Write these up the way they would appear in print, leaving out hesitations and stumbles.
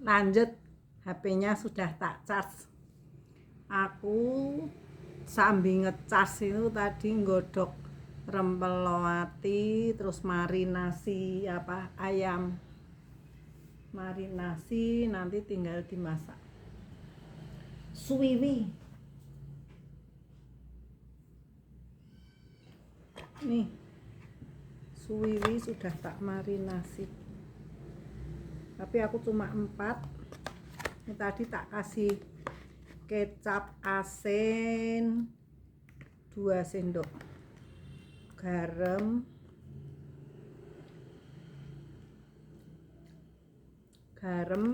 Lanjut, HP-nya sudah tak charge. Aku sambil ngecas itu tadi nggodok rempelowati, terus marinasi ayam. Marinasi nanti tinggal dimasak. Suwiwi. Nih. Suwiwi sudah tak marinasi. Tapi aku cuma 4. Ini tadi tak kasih kecap asin 2 sendok, garam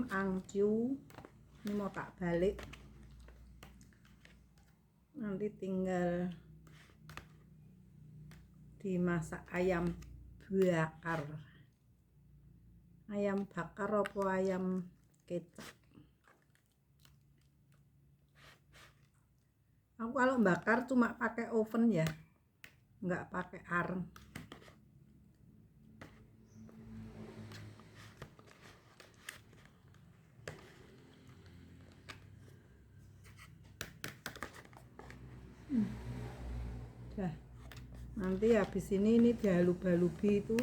angcu. Ini mau tak balik, nanti tinggal dimasak ayam bakar. Ayam bakar apa ayam kecap? Aku kalau bakar cuma pakai oven ya, nggak pakai areng. Dah. Nanti habis ini dihalu-halubi itu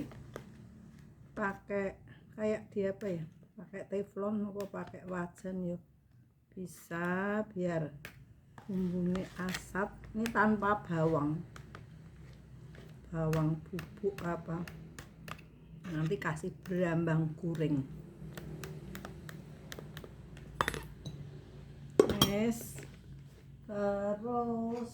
pakai kayak di apa ya? Pakai teflon apa pakai wajan ya. Bisa biar bumbunya asap. Ini tanpa bawang bubuk apa, nanti kasih berambang goreng. Terus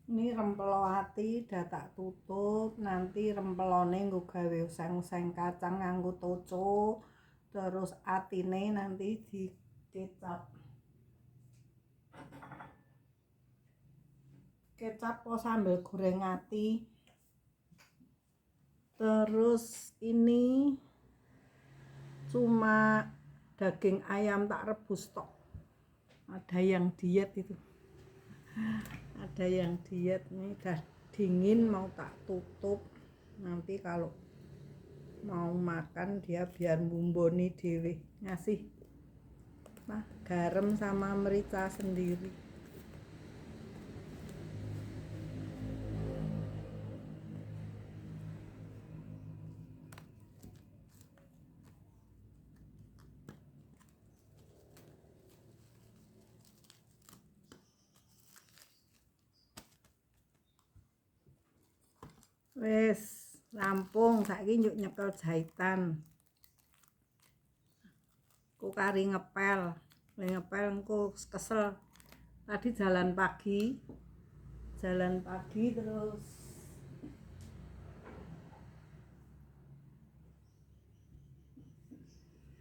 ini rempelowati udah tak tutup. Nanti rempelone nggo gawe useng-useng kacang nganggo toco. Terus atine nanti dikecap. Kecap kok sambal goreng ati. Terus ini cuma daging ayam tak rebus tok. Ada yang diet itu. Ada yang diet nih, udah dingin mau tak tutup. Nanti kalau mau makan dia biar bumboni dewe. Ngasih garam sama merica sendiri. Wes rampung, saiki njuk nyekel jahitan. Ku kari ngepel engko kesel. Tadi jalan pagi terus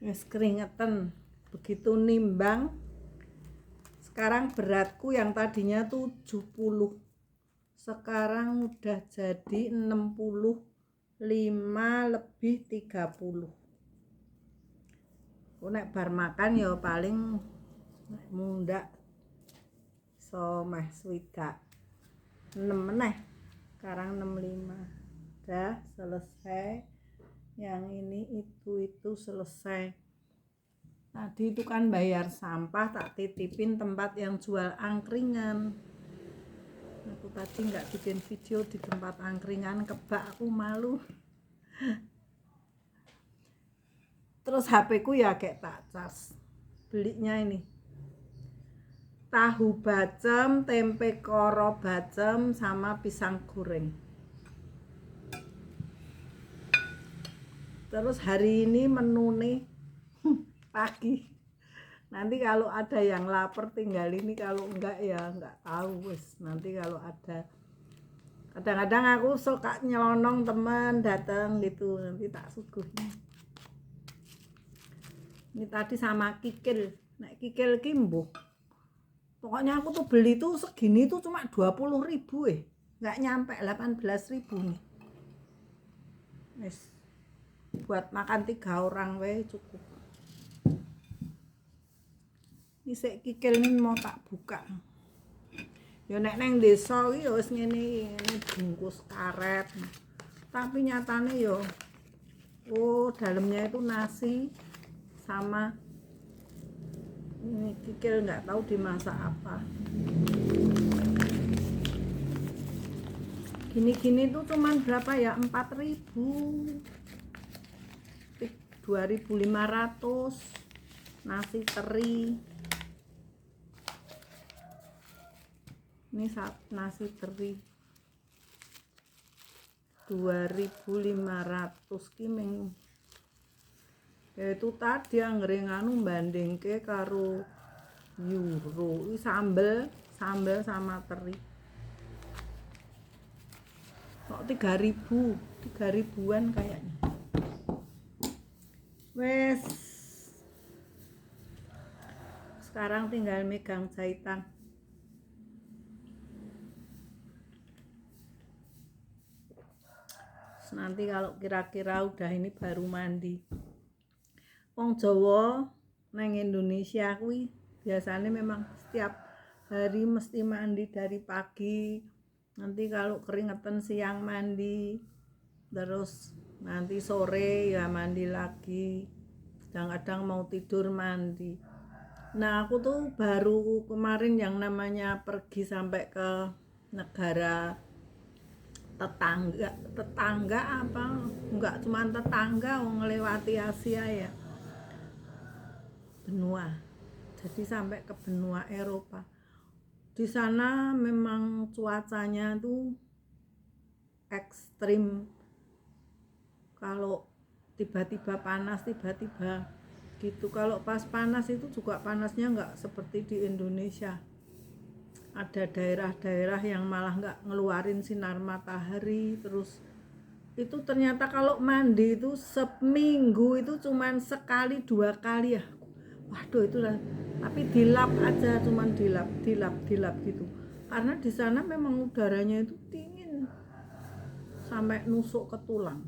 wes keringetan. Begitu nimbang, sekarang beratku yang tadinya 70, sekarang udah jadi 65 lebih 30. Aku nek bar makan ya paling mundak so meh swidak 6 meneh, sekarang 65. Udah selesai. Yang ini itu selesai. Tadi itu kan bayar sampah, tak titipin tempat yang jual angkringan. Aku tadi nggak bikin video di tempat angkringan, kebak aku malu. Terus HP ku ya kayak tak cas. Belinya ini tahu bacem, tempe koro bacem, sama pisang goreng. Terus hari ini menu nih pagi. Nanti kalau ada yang lapar tinggal ini, kalau enggak ya enggak tahu wes. Nanti kalau ada, kadang-kadang aku suka nyelonong teman datang gitu, nanti tak suguhin. Ini tadi sama kikil. Nek kikil ki mbuh. Pokoknya aku tuh beli tuh segini tuh cuma 20.000 nggak nyampe 18.000 nih. Wes buat makan 3 orang we cukup. Ini sik kikil ini mau tak buka. Ya nek neng desa iki ya wis ngene iki, bungkus karet. Tapi nyatane ya Oh, dalamnya itu nasi sama ini kikil, nggak tahu dimasak apa. Gini-gini tuh cuman berapa ya, 4.000, 2.500 nasi teri. Ini nasi teri 2.500 kimeng. Yaitu tadi anggere nganu bandingke karo euro. Ini sambel sama teri kok 3.000-an kayaknya. Wes, sekarang tinggal megang jahitan. Nanti kalau kira-kira udah ini baru mandi. Wong Jawa neng Indonesia kuwi biasanya memang setiap hari mesti mandi dari pagi. Nanti kalau keringetan siang mandi, terus nanti sore ya mandi lagi. Kadang-kadang mau tidur mandi. Nah, aku tuh baru kemarin yang namanya pergi sampai ke negara tetangga apa enggak cuma tetangga, ngelewati Asia ya, benua. Jadi sampai ke benua Eropa. Di sana memang cuacanya tuh ekstrim. Kalau tiba-tiba panas, tiba-tiba gitu. Kalau pas panas itu juga panasnya nggak seperti di Indonesia. Ada daerah-daerah yang malah nggak ngeluarin sinar matahari. Terus itu ternyata kalau mandi itu seminggu itu cuman sekali 2 kali ya. Waduh, itu lah. Tapi dilap aja, cuman dilap gitu. Karena di sana memang udaranya itu dingin sampai nusuk ke tulang.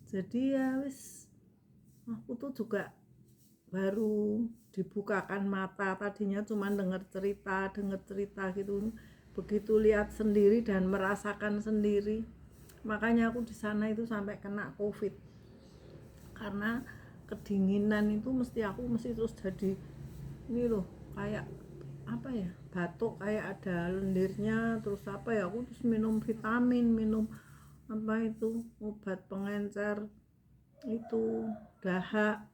Jadi ya wis, aku tuh juga baru dibukakan mata. Tadinya cuma dengar cerita gitu. Begitu lihat sendiri dan merasakan sendiri, makanya aku di sana itu sampai kena COVID. Karena kedinginan itu mesti terus jadi ini loh, kayak apa ya, batuk, kayak ada lendirnya. Terus apa ya, aku terus minum vitamin, minum apa itu obat pengencer itu dahak,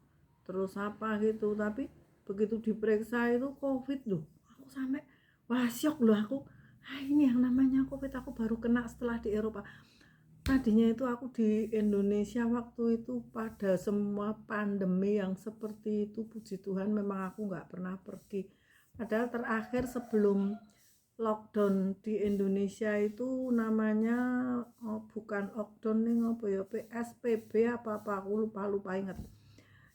terus apa gitu. Tapi begitu diperiksa itu COVID loh. Aku sampai wah syok loh aku. Ini yang namanya COVID aku baru kena setelah di Eropa. Tadinya itu aku di Indonesia waktu itu pada semua pandemi yang seperti itu, puji Tuhan memang aku nggak pernah pergi. Padahal terakhir sebelum lockdown di Indonesia itu namanya bukan lockdown nih, apa ya, PSBB apa aku lupa ingat.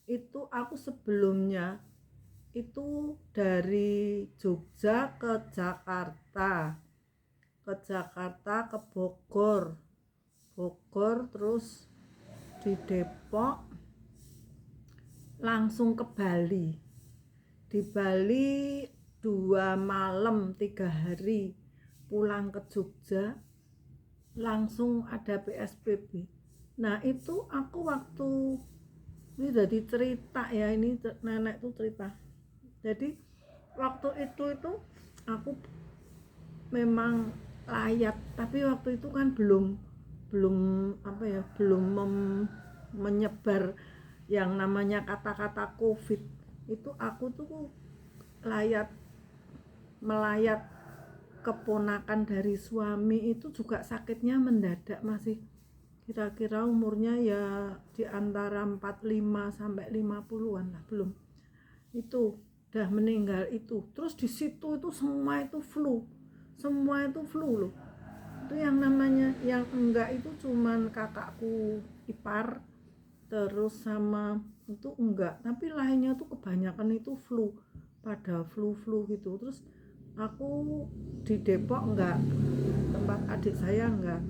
Itu aku sebelumnya itu dari Jogja ke Jakarta, ke Bogor, terus di Depok langsung ke Bali. Di Bali 2 malam 3 hari, pulang ke Jogja langsung ada PSBB. Nah itu aku waktu ini jadi cerita ya, ini nenek tuh cerita. Jadi waktu itu aku memang layat, tapi waktu itu kan belum apa ya, menyebar yang namanya kata-kata COVID. Itu aku tuh melayat keponakan dari suami itu juga sakitnya mendadak, masih kira-kira umurnya ya di antara 45 sampai 50-an lah, belum. Itu udah meninggal itu. Terus di situ itu semua itu flu loh. Itu yang namanya, yang enggak itu cuman kakakku ipar terus sama itu enggak, tapi lainnya tuh kebanyakan itu pada flu gitu. Terus aku di Depok enggak, tempat adik saya enggak.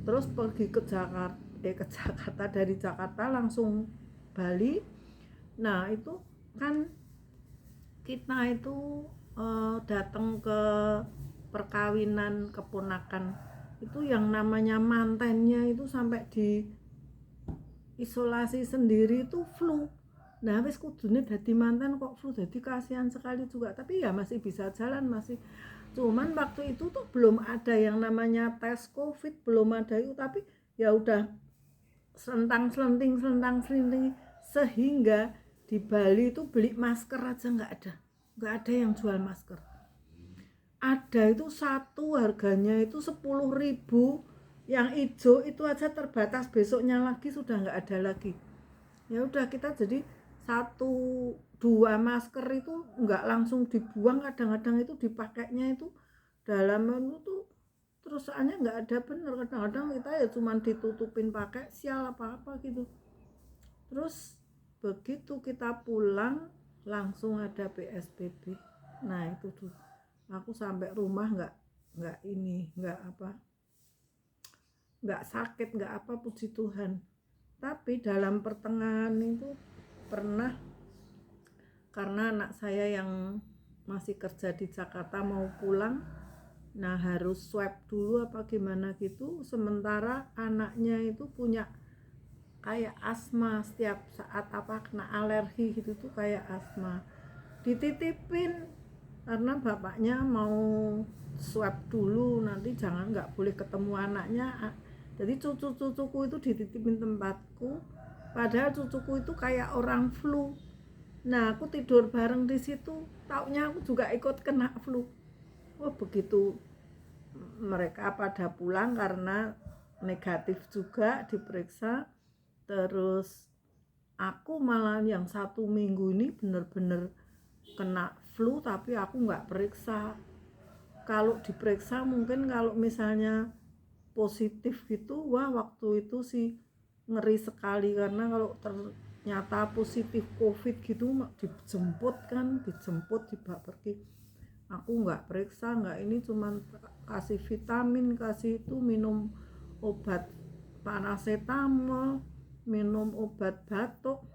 Terus pergi ke Jakarta, dari Jakarta langsung Bali. Nah itu kan kita itu datang ke perkawinan keponakan itu, yang namanya mantennya itu sampai isolasi sendiri itu flu. Nah wis kudune dadi mantan kok flu, jadi kasihan sekali juga. Tapi ya masih bisa jalan, masih. Cuman waktu itu tuh belum ada yang namanya tes covid, belum ada itu. Tapi ya udah selentang-selenting sehingga di Bali itu beli masker aja nggak ada yang jual masker. Ada itu satu harganya itu 10.000, yang hijau itu aja terbatas, besoknya lagi sudah nggak ada lagi. Ya udah kita jadi 1-2 masker itu nggak langsung dibuang, kadang-kadang itu dipakainya itu dalam itu terus soalnya nggak ada bener, kadang-kadang kita ya cuman ditutupin pakai sial apa-apa gitu. Terus begitu kita pulang langsung ada PSBB. Nah itu tuh aku sampai rumah nggak sakit nggak apa, puji Tuhan. Tapi dalam pertengahan itu pernah, karena anak saya yang masih kerja di Jakarta mau pulang, nah harus swab dulu apa gimana gitu, sementara anaknya itu punya kayak asma, setiap saat apa kena alergi gitu tuh kayak asma, dititipin karena bapaknya mau swab dulu, nanti jangan nggak boleh ketemu anaknya. Jadi cucuku itu dititipin tempatku, padahal cucuku itu kayak orang flu. Nah aku tidur bareng di situ, taunya aku juga ikut kena flu. Wah begitu mereka pada pulang karena negatif juga diperiksa, terus aku malah yang 1 minggu ini bener-bener kena flu tapi aku nggak periksa. Kalau diperiksa mungkin kalau misalnya positif gitu, wah waktu itu sih ngeri sekali, karena kalau ternyata positif covid gitu dijemput dibawa pergi. Aku nggak periksa, nggak ini, cuman kasih vitamin, kasih itu, minum obat paracetamol, minum obat batuk,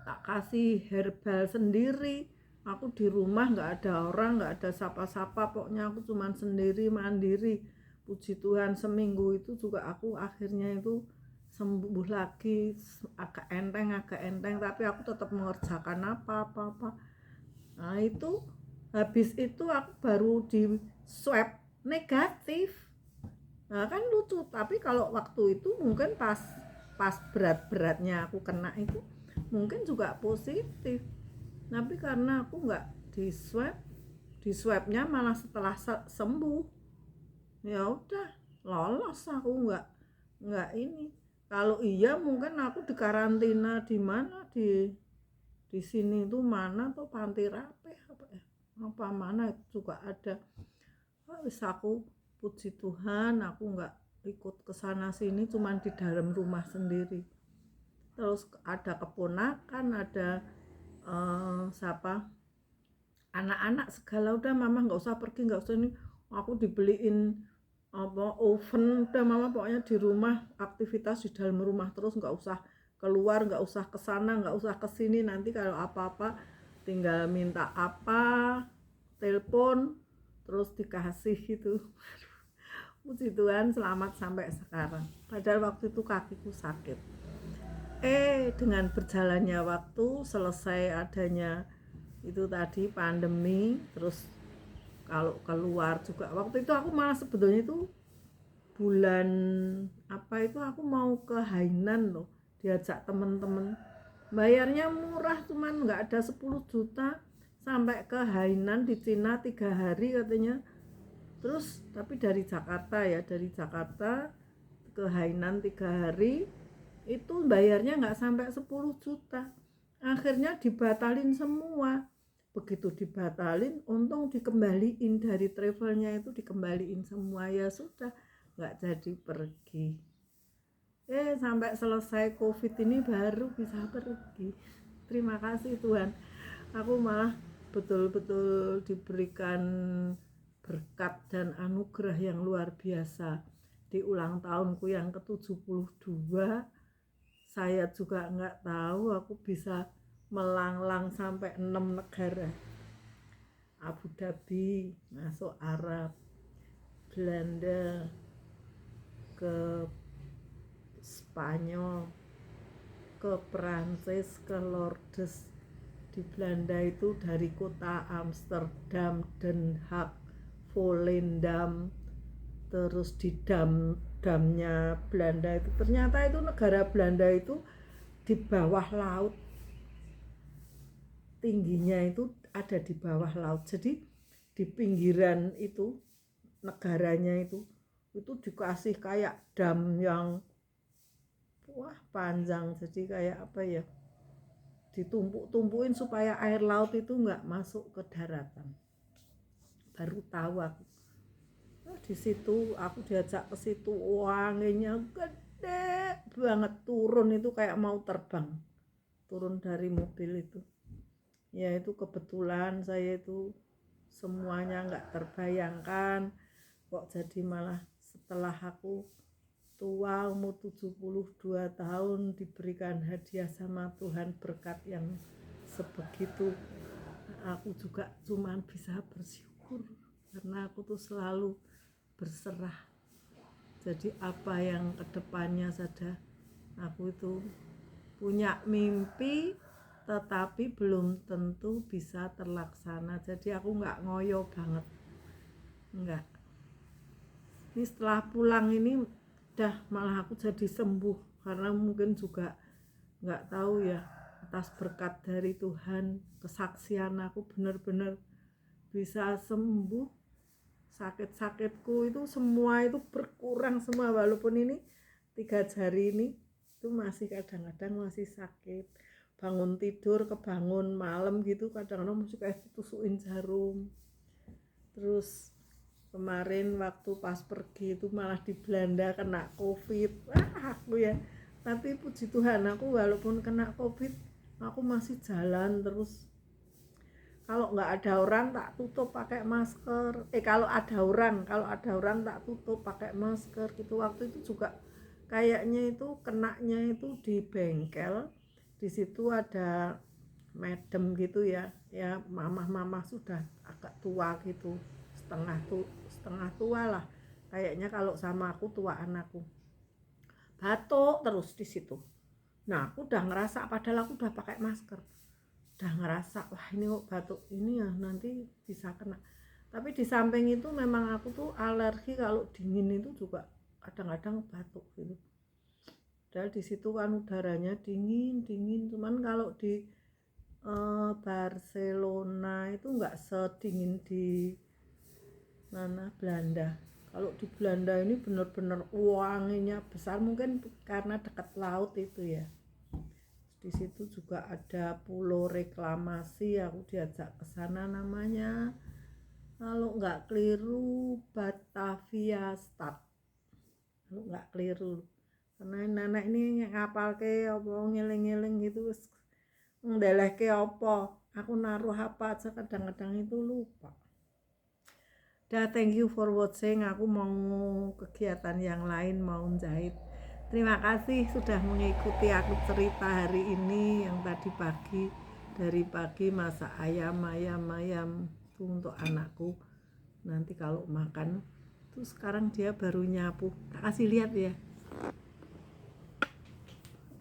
tak kasih herbal sendiri. Aku di rumah nggak ada orang, nggak ada siapa-siapa, pokoknya aku cuman sendiri mandiri. Puji Tuhan seminggu itu juga aku akhirnya itu sembuh lagi, agak enteng, tapi aku tetap mengerjakan apa. Nah itu habis itu aku baru di swab negatif. Nah kan lucu, tapi kalau waktu itu mungkin pas berat-beratnya aku kena itu mungkin juga positif. Tapi karena aku nggak di swabnya malah setelah sembuh, ya udah lolos, aku nggak ini. Kalau iya mungkin aku di karantina di mana, di sini itu mana tuh, Panti Rapih apa mana itu juga ada. Wis aku puji Tuhan aku nggak ikut kesana sini, cuman di dalam rumah sendiri. Terus ada keponakan, ada siapa, anak-anak segala, udah mama nggak usah pergi, nggak usah ini, aku dibeliin apa oven, udah mama pokoknya di rumah, aktivitas di dalam rumah terus, nggak usah keluar, nggak usah kesana, nggak usah kesini, nanti kalau apa-apa tinggal minta apa, telepon terus dikasih gitu. Puji Tuhan selamat sampai sekarang, padahal waktu itu kakiku sakit. Dengan berjalannya waktu, selesai adanya itu tadi pandemi, terus kalau keluar juga waktu itu aku malah sebetulnya itu bulan apa itu aku mau ke Hainan loh, diajak temen-temen, bayarnya murah cuman nggak ada 10 juta, sampai ke Hainan di Cina 3 hari katanya. Terus tapi dari Jakarta ke Hainan 3 hari itu bayarnya nggak sampai 10 juta, akhirnya dibatalin semua. Begitu dibatalin, untung dikembaliin dari travelnya itu, dikembaliin semua, ya sudah nggak jadi pergi. Sampai selesai covid ini baru bisa pergi. Terima kasih Tuhan, aku malah betul-betul diberikan berkat dan anugerah yang luar biasa. Di ulang tahunku yang ke-72, saya juga nggak tahu aku bisa melanglang sampai 6 negara. Abu Dhabi, masuk Arab, Belanda, ke Spanyol, ke Prancis, ke Lourdes. Di Belanda itu dari kota Amsterdam, Den Haag, Volendam, terus di damnya Belanda itu, ternyata itu negara Belanda itu di bawah laut, tingginya itu ada di bawah laut. Jadi di pinggiran itu negaranya itu dikasih kayak dam yang wah panjang, jadi kayak apa ya, ditumpuk-tumpukin supaya air laut itu nggak masuk ke daratan. Baru tahu aku. Nah, di situ aku diajak ke situ, wanginya gede banget, turun itu kayak mau terbang, turun dari mobil itu. Ya itu kebetulan saya itu semuanya nggak terbayangkan kok jadi malah setelah aku tua umur 72 tahun diberikan hadiah sama Tuhan berkat yang sebegitu. Aku juga cuman bisa bersyukur karena aku tuh selalu berserah. Jadi apa yang kedepannya saja aku itu punya mimpi tetapi belum tentu bisa terlaksana. Jadi aku nggak ngoyo banget, nggak. Ini setelah pulang ini udah malah aku jadi sembuh karena mungkin juga nggak tahu ya, atas berkat dari Tuhan, kesaksian aku benar-benar bisa sembuh. Sakit-sakitku itu semua itu berkurang semua, walaupun ini 3 jari ini itu masih kadang-kadang masih sakit. Bangun tidur, kebangun malam gitu kadang-kadang masih kayak ditusukin jarum. Terus kemarin waktu pas pergi itu malah di Belanda kena COVID. Aku ya, tapi puji Tuhan aku walaupun kena COVID aku masih jalan terus. Kalau nggak ada orang tak tutup pakai masker. Kalau ada orang tak tutup pakai masker gitu. Waktu itu juga kayaknya itu kenanya itu di bengkel. Di situ ada madam gitu ya, ya mamah-mamah sudah agak tua gitu, setengah tua lah kayaknya, kalau sama aku tuaan aku, batuk terus di situ. Nah aku udah ngerasa, padahal aku udah pakai masker, udah ngerasa wah ini kok batuk ini ya nanti bisa kena. Tapi di samping itu memang aku tuh alergi kalau dingin itu juga kadang-kadang batuk gitu. Padahal di situ kan udaranya dingin, cuman kalau di Barcelona itu nggak sedingin di mana Belanda. Kalau di Belanda ini benar-benar wanginya besar, mungkin karena dekat laut itu ya. Di situ juga ada pulau reklamasi, aku diajak ke sana namanya. Kalau nggak keliru Batavia Stad. Kalau nggak keliru. Karena nenek ini ngapal ke apa ngeling-ngeling gitu, ndelehke apa, aku naruh apa aja kadang-kadang itu lupa. Dah, thank you for watching. Aku mau kegiatan yang lain, mau jahit. Terima kasih sudah mengikuti aku cerita hari ini yang tadi pagi. Dari pagi masak ayam itu untuk anakku. Nanti kalau makan, terus sekarang dia baru nyapu. Tak kasih lihat ya.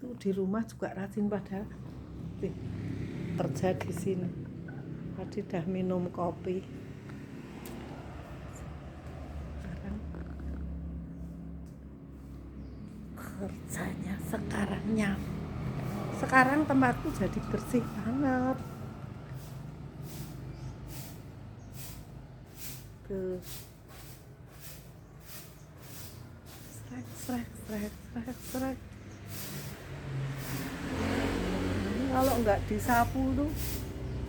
Itu di rumah juga rajin pada kerja di sini. Tadi udah minum kopi. Kerjanya sekarang tempatku jadi bersih banget. Tuh. Srek. Kalau nggak disapu tuh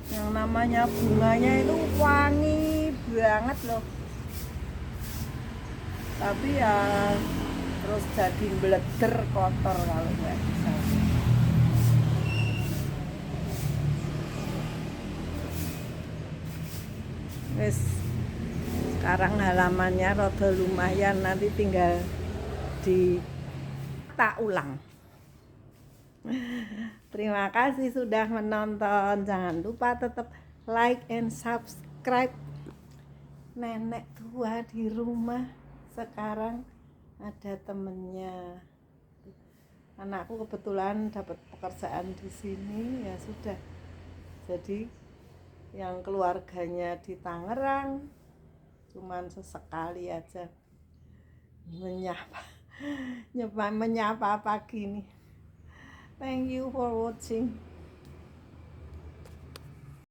yang namanya bunganya itu wangi banget loh, tapi ya terus jadi bleder kotor kalau nggak disapu. Wes sekarang halamannya rada lumayan, nanti tinggal tak ulang. Terima kasih sudah menonton. Jangan lupa tetap like and subscribe. Nenek tua di rumah sekarang ada temennya. anakku kebetulan dapat pekerjaan di sini, ya sudah. Jadi yang keluarganya di Tangerang cuman sesekali aja menyapa menyapa pagi ini. Thank you for watching.